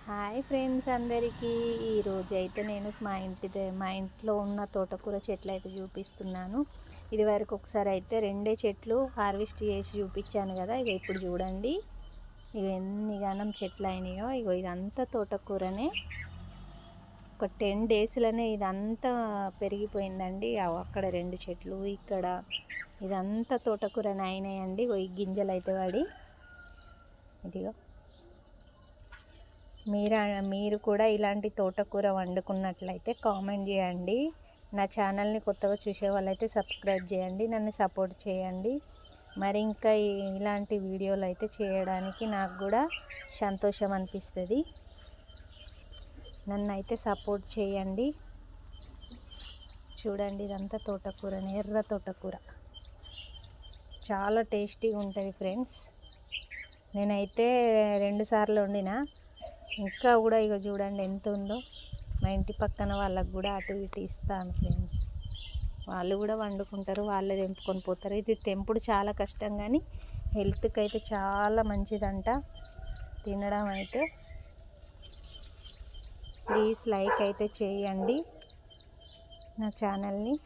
Hi friends అందరికీ. ఈరోజు అయితే నేను మా ఇంట్లో ఉన్న తోటకూర చెట్లు అయితే చూపిస్తున్నాను. ఇది వరకు ఒకసారి అయితే రెండే చెట్లు హార్వెస్ట్ చేసి చూపించాను కదా. ఇక ఇప్పుడు చూడండి, ఇక ఎన్ని గానం చెట్లు అయినాయో. ఇగో ఇదంతా తోటకూరనే. ఒక 10 డేస్లోనే ఇదంతా పెరిగిపోయిందండి. అక్కడ 2 చెట్లు, ఇక్కడ ఇదంతా తోటకూరనే అయినాయండి. ఇగో ఈ గింజలు అయితే పడి, ఇదిగో మీరు కూడా ఇలాంటి తోటకూర వండుకున్నట్లయితే కామెంట్ చేయండి. నా ఛానల్ని కొత్తగా చూసే వాళ్ళైతే సబ్స్క్రైబ్ చేయండి, నన్ను సపోర్ట్ చేయండి. మరి ఇంకా ఇలాంటి వీడియోలు అయితే చేయడానికి నాకు కూడా సంతోషం అనిపిస్తుంది. నన్ను అయితే సపోర్ట్ చేయండి. చూడండి, ఇదంతా తోటకూరనే, ఎర్ర తోటకూర. చాలా టేస్టీగా ఉంటుంది ఫ్రెండ్స్. నేనైతే 2 సార్లు వండిన. ఇంకా కూడా ఇక చూడండి ఎంత ఉందో. మా ఇంటి పక్కన వాళ్ళకు కూడా అటు ఇటు ఇస్తాను ఫ్రెండ్స్. వాళ్ళు కూడా వండుకుంటారు, వాళ్ళే తెంపుకొని పోతారు. ఇది తెంపుడు చాలా కష్టం, కానీ హెల్త్కి అయితే చాలా మంచిదంట తినడం అయితే. ప్లీజ్ లైక్ అయితే చేయండి నా ఛానల్ని.